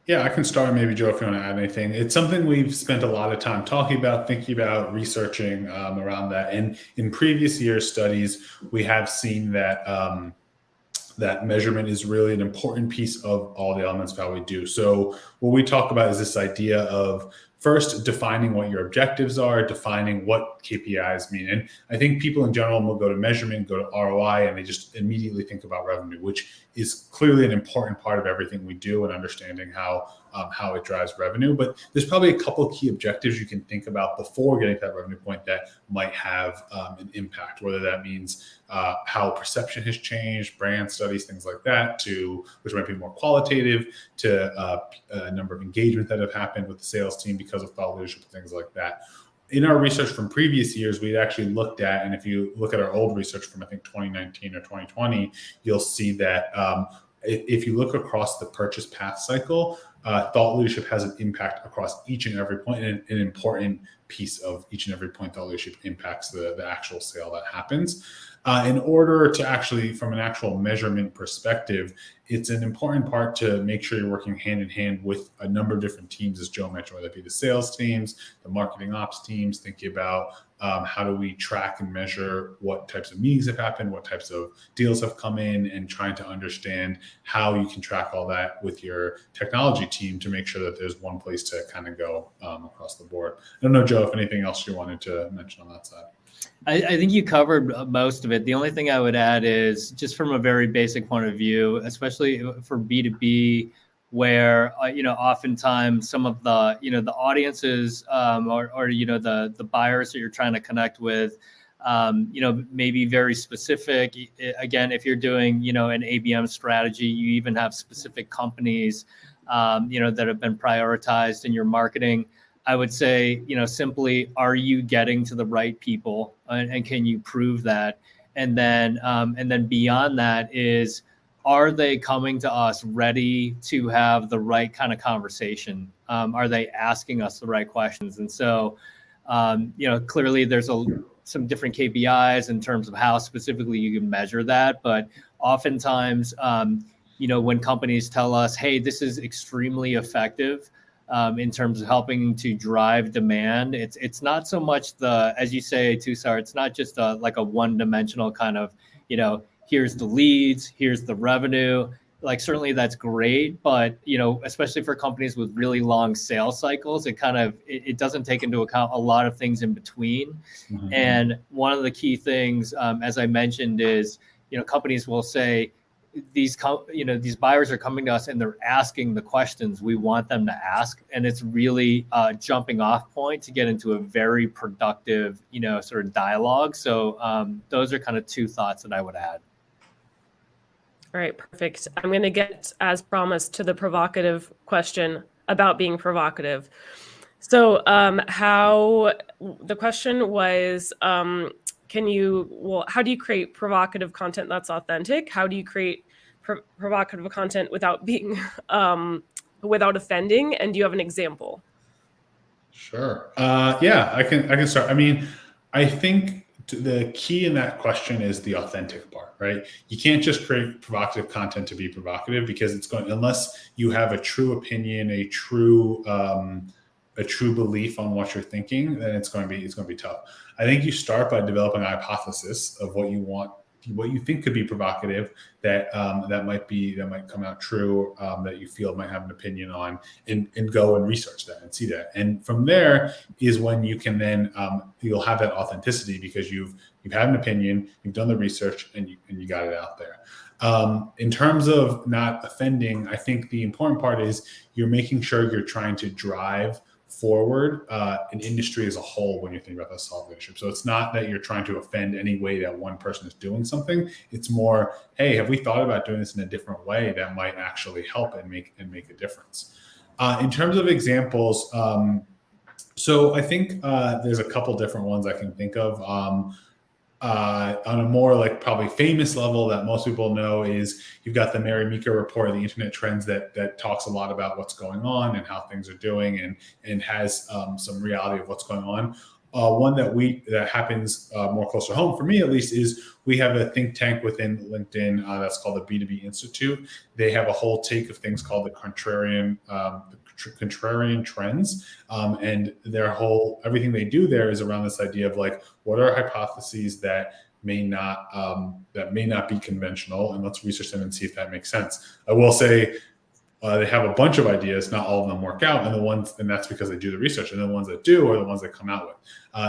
Yeah, I can start. Maybe Joe, if you want to add anything. It's something we've spent a lot of time talking about, thinking about, researching around that. And in previous years' studies, we have seen that that measurement is really an important piece of all the elements of how we do. So what we talk about is this idea of first defining what your objectives are, defining what KPIs mean. And I think people in general will go to measurement, go to ROI, and they just immediately think about revenue, which is clearly an important part of everything we do and understanding how it drives revenue. But there's probably a couple of key objectives you can think about before getting to that revenue point that might have an impact, whether that means how perception has changed, brand studies, things like that, which might be more qualitative, to a number of engagement that have happened with the sales team because of thought leadership, things like that. In our research from previous years, we'd actually looked at, and if you look at our old research from, I think, 2019 or 2020, you'll see that if you look across the purchase path cycle, thought leadership has an impact across each and every point, and an important piece of each and every point thought leadership impacts the actual sale that happens. In order to actually, from an actual measurement perspective, it's an important part to make sure you're working hand in hand with a number of different teams, as Joe mentioned, whether it be the sales teams, the marketing ops teams, thinking about how do we track and measure what types of meetings have happened, what types of deals have come in, and trying to understand how you can track all that with your technology team to make sure that there's one place to kind of go across the board. I don't know, Joe, if anything else you wanted to mention on that side. I think you covered most of it. The only thing I would add is just from a very basic point of view, especially for B2B, where oftentimes some of the the audiences or the buyers that you're trying to connect with, maybe very specific. Again, if you're doing, an ABM strategy, you even have specific companies, that have been prioritized in your marketing. I would say, simply, are you getting to the right people, and can you prove that? And then beyond that is, are they coming to us ready to have the right kind of conversation? Are they asking us the right questions? And so, clearly there's some different KPIs in terms of how specifically you can measure that. But oftentimes, when companies tell us, hey, this is extremely effective in terms of helping to drive demand, it's not so much as you say, Tusar, it's not just like a one-dimensional kind of, here's the leads, here's the revenue. Like, certainly that's great, but especially for companies with really long sales cycles, it doesn't take into account a lot of things in between. Mm-hmm. And one of the key things, as I mentioned, is companies will say, these buyers are coming to us and they're asking the questions we want them to ask, and it's really a jumping off point to get into a very productive sort of dialogue. So those are kind of two thoughts that I would add. All right, perfect. I'm going to get, as promised, to the provocative question about being provocative. So the question was, how do you create provocative content that's authentic? How do you create provocative content without being, without offending? And do you have an example? Sure. Yeah, I can start. I mean, I think the key in that question is the authentic part, right? You can't just create provocative content to be provocative, because unless you have a true opinion, a true belief on what you're thinking, then it's going to be tough. I think you start by developing a hypothesis of what you think could be provocative, that might come out true, that you feel might have an opinion on, and go and research that and see that. And from there is when you can then you'll have that authenticity, because you've had an opinion, you've done the research, and you got it out there. In terms of not offending, I think the important part is you're making sure you're trying to drive forward an industry as a whole when you think about the thought leadership. So it's not that you're trying to offend any way that one person is doing something. It's more, hey, have we thought about doing this in a different way that might actually help and make a difference? In terms of examples, so I think there's a couple different ones I can think of. On a more like probably famous level that most people know is, you've got the Mary Meeker report, the internet trends, that talks a lot about what's going on and how things are doing, and has some reality of what's going on. One that happens more close to home, for me at least, is we have a think tank within LinkedIn that's called the B2B Institute. They have a whole take of things called the contrarian trends, and everything they do there is around this idea of like, what are hypotheses that may not be conventional, and let's research them and see if that makes sense. I will say they have a bunch of ideas, not all of them work out, and that's because they do the research, and the ones that do are the ones that come out with.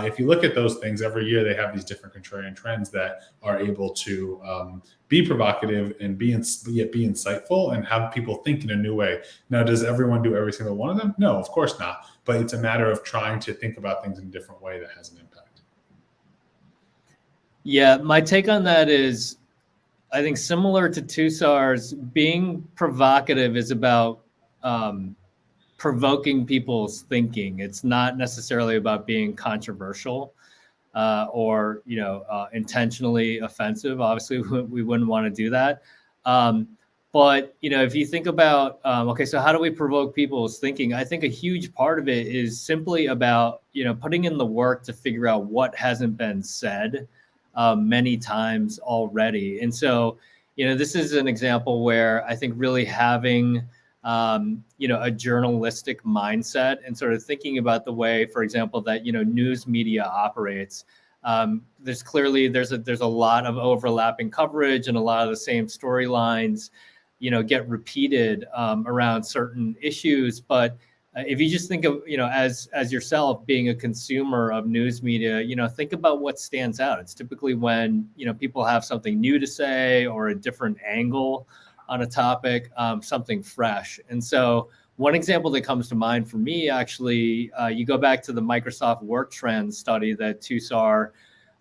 If you look at those things, every year they have these different contrarian trends that are able to be provocative and be insightful and have people think in a new way. Now, does everyone do every single one of them? No, of course not. But it's a matter of trying to think about things in a different way that has an impact. Yeah, my take on that is, I think similar to Tusar's, being provocative is about provoking people's thinking. It's not necessarily about being controversial or intentionally offensive. Obviously, we wouldn't want to do that. But if you think about, so how do we provoke people's thinking? I think a huge part of it is simply about putting in the work to figure out what hasn't been said many times already. And so, this is an example where I think really having, a journalistic mindset and sort of thinking about the way, for example, that, news media operates. There's a lot of overlapping coverage, and a lot of the same storylines, get repeated around certain issues. But if you just think of, as yourself being a consumer of news media, think about what stands out. It's typically when, people have something new to say, or a different angle on a topic, something fresh. And so one example that comes to mind for me, actually, you go back to the Microsoft Work Trends study that Tusar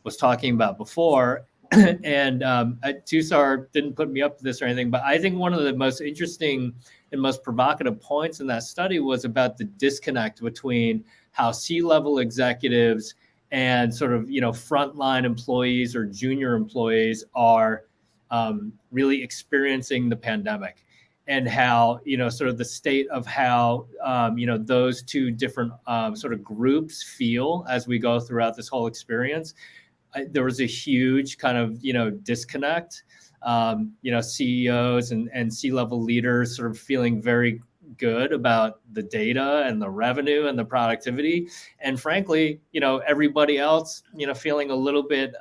was talking about before. And Tusar didn't put me up to this or anything, but I think one of the most interesting and most provocative points in that study was about the disconnect between how C-level executives and sort of, frontline employees or junior employees are really experiencing the pandemic, and how, sort of the state of how, those two different sort of groups feel as we go throughout this whole experience. There was a huge kind of, disconnect, CEOs and C-level leaders sort of feeling very good about the data and the revenue and the productivity. And frankly, everybody else, feeling a little bit,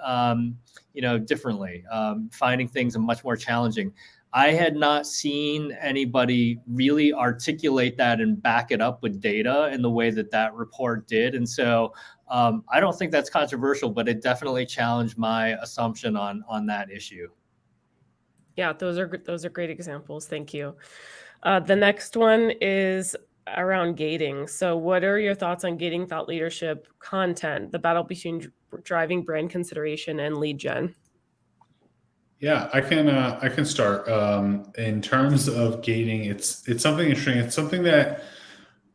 differently, finding things much more challenging. I had not seen anybody really articulate that and back it up with data in the way that report did. And so I don't think that's controversial, but it definitely challenged my assumption on that issue. Yeah, those are great examples. Thank you. The next one is around gating. So what are your thoughts on gating thought leadership content, the battle between driving brand consideration and lead gen? Yeah, I can start. In terms of gating, it's something interesting. It's something that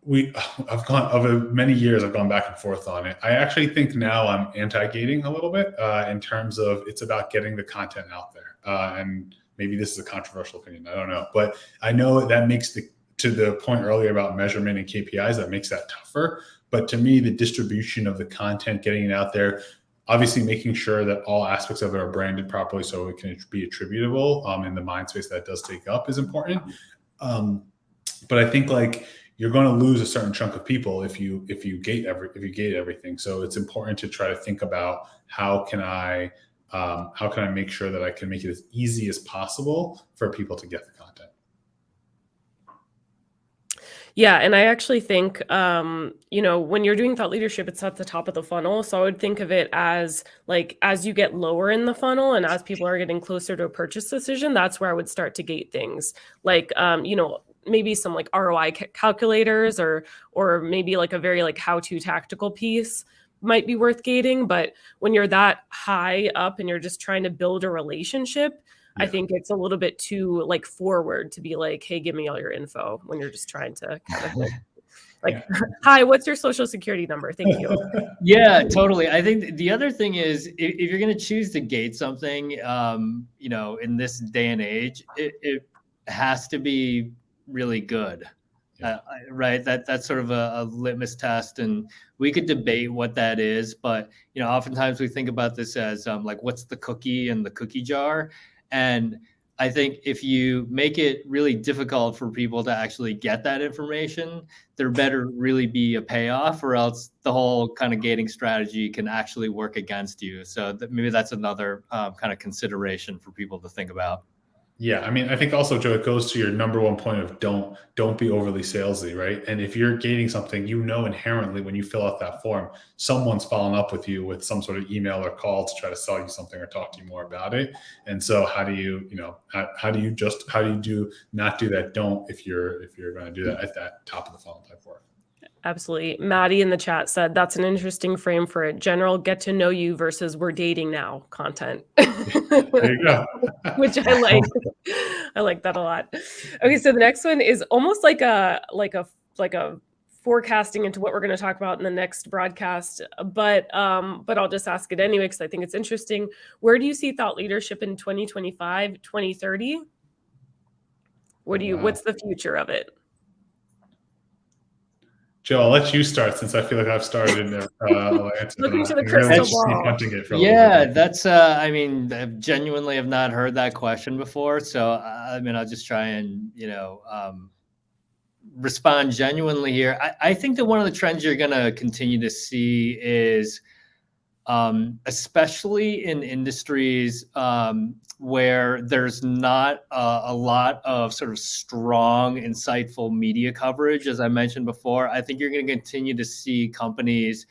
many years I've gone back and forth on it. I actually think now I'm anti-gating a little bit in terms of it's about getting the content out there. And maybe this is a controversial opinion, I don't know, but I know that makes to the point earlier about measurement and KPIs, that makes that tougher. But to me, the distribution of the content, getting it out there, obviously making sure that all aspects of it are branded properly so it can be attributable in the mind space that does take up is important. But I think you're going to lose a certain chunk of people if you gate everything. So it's important to try to think about how can I make sure that I can make it as easy as possible for people to get the content. Yeah, and I actually think, when you're doing thought leadership, it's at the top of the funnel. So I would think of it as as you get lower in the funnel and as people are getting closer to a purchase decision, that's where I would start to gate things. Maybe some ROI calculators or maybe a very how-to tactical piece might be worth gating. But when you're that high up and you're just trying to build a relationship, I think it's a little bit too forward to be hey, give me all your info when you're just trying to kind of hi, what's your social security number? Thank you. Yeah, totally. I think the other thing is if you're going to choose to gate something, in this day and age, it has to be really good. Right. That's sort of a litmus test, and we could debate what that is. But, oftentimes we think about this as what's the cookie in the cookie jar? And I think if you make it really difficult for people to actually get that information, there better really be a payoff, or else the whole kind of gating strategy can actually work against you. So maybe that's another kind of consideration for people to think about. Yeah, I mean, I think also, Joe, it goes to your number one point of don't be overly salesy, right? And if you're gating something, inherently when you fill out that form, someone's following up with you with some sort of email or call to try to sell you something or talk to you more about it. And so how do you not do that? Don't if you're going to do that at that top of the funnel type work. Absolutely. Maddie in the chat said that's an interesting frame for it. General get to know you versus we're dating now content. There you go. Which I like. I like that a lot. Okay, so the next one is almost like a forecasting into what we're going to talk about in the next broadcast. But I'll just ask it anyway because I think it's interesting. Where do you see thought leadership in 2025, 2030? What's the future of it? Joe, I'll let you start since I feel like I've started. Looking to the crystal ball. Yeah, that's. I genuinely have not heard that question before, so I'll just try and respond genuinely here. I think that one of the trends you're going to continue to see is, especially in industries where there's not a lot of sort of strong, insightful media coverage, as I mentioned before, I think you're going to continue to see companies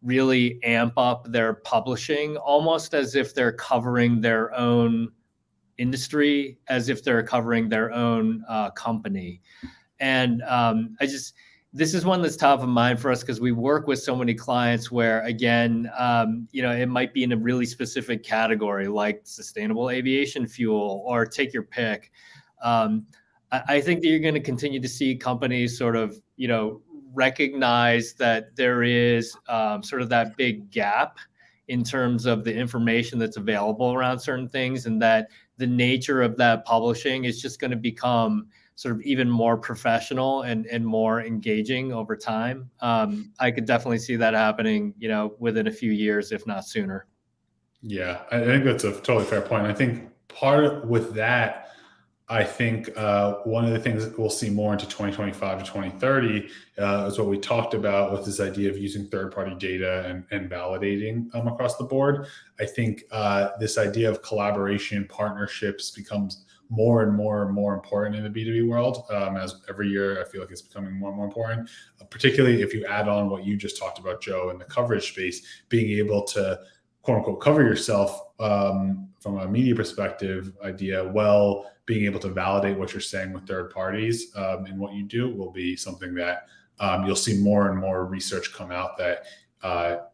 really amp up their publishing almost as if they're covering their own industry, as if they're covering their own company. And this is one that's top of mind for us because we work with so many clients where, again, it might be in a really specific category like sustainable aviation fuel, or take your pick. I think that you're going to continue to see companies sort of, recognize that there is sort of that big gap in terms of the information that's available around certain things, and that the nature of that publishing is just going to become sort of even more professional and more engaging over time. I could definitely see that happening, within a few years, if not sooner. Yeah, I think that's a totally fair point. I think with that, I think one of the things that we'll see more into 2025 to 2030 is what we talked about with this idea of using third-party data and validating across the board. I think this idea of collaboration, partnerships becomes more and more important in the B2B world. As every year, I feel like it's becoming more and more important, particularly if you add on what you just talked about, Joe, in the coverage space, being able to quote unquote cover yourself from a media perspective being able to validate what you're saying with third parties and what you do will be something that you'll see more and more research come out that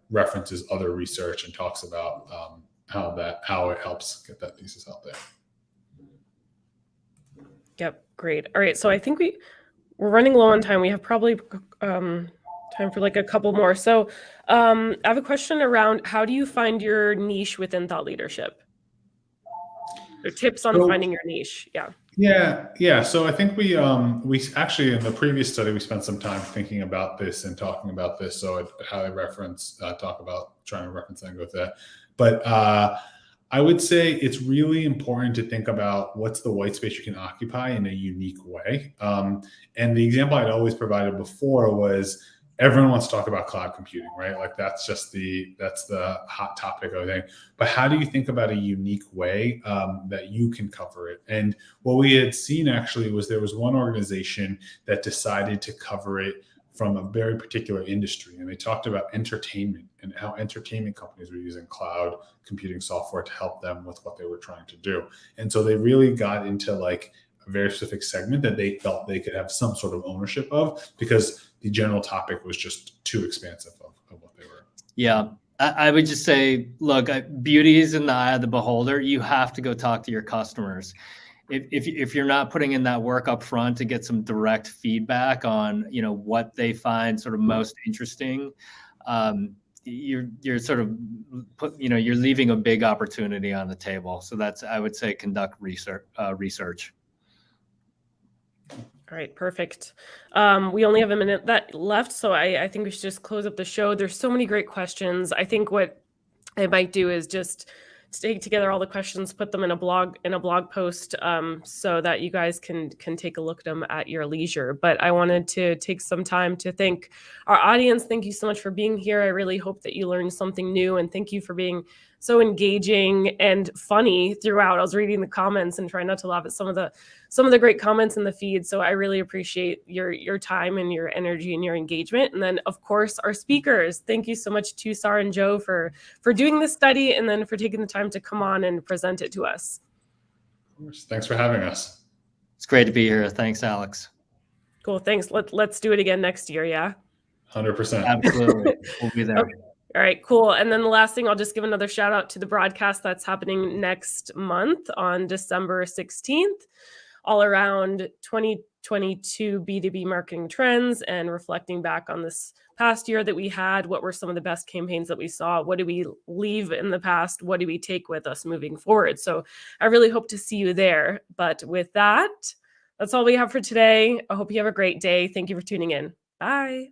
references other research and talks about how it helps get that thesis out there. Yep, great. All right, so I think we're running low on time. We have probably time for like a couple more. So I have a question around how do you find your niche within thought leadership? Or tips on finding your niche. Yeah. So I think we actually in the previous study we spent some time thinking about this and talking about this. So I'd highly talk about trying to reference and go with that. But I would say it's really important to think about what's the white space you can occupy in a unique way. And the example I'd always provided before was everyone wants to talk about cloud computing, right? Like that's the hot topic of everything. But how do you think about a unique way that you can cover it? And what we had seen actually was there was one organization that decided to cover it from a very particular industry. And they talked about entertainment and how entertainment companies were using cloud computing software to help them with what they were trying to do. And so they really got into like a very specific segment that they felt they could have some sort of ownership of because the general topic was just too expansive of what they were. Yeah. I would just say, look, beauty is in the eye of the beholder. You have to go talk to your customers. If you're not putting in that work up front to get some direct feedback on, what they find sort of most interesting, you're sort of you're leaving a big opportunity on the table. So I would say, conduct research. All right, perfect. We only have a minute left, so I think we should just close up the show. There's so many great questions. I think what I might do is just take together all the questions, put them in a blog post, so that you guys can take a look at them at your leisure. But I wanted to take some time to thank our audience. Thank you so much for being here. I really hope that you learned something new, and thank you for being so engaging and funny throughout. I was reading the comments and trying not to laugh at some of the great comments in the feed. So I really appreciate your time and your energy and your engagement. And then of course our speakers. Thank you so much to Sarah and Joe for doing this study and then for taking the time to come on and present it to us. Of course. Thanks for having us. It's great to be here. Thanks, Alex. Cool. Thanks. Let's do it again next year. Yeah. 100%. Absolutely. We'll be there. Okay. All right, cool. And then the last thing, I'll just give another shout out to the broadcast that's happening next month on December 16th, all around 2022 B2B marketing trends and reflecting back on this past year that we had. What were some of the best campaigns that we saw? What did we leave in the past? What do we take with us moving forward? So I really hope to see you there. But with that, that's all we have for today. I hope you have a great day. Thank you for tuning in. Bye.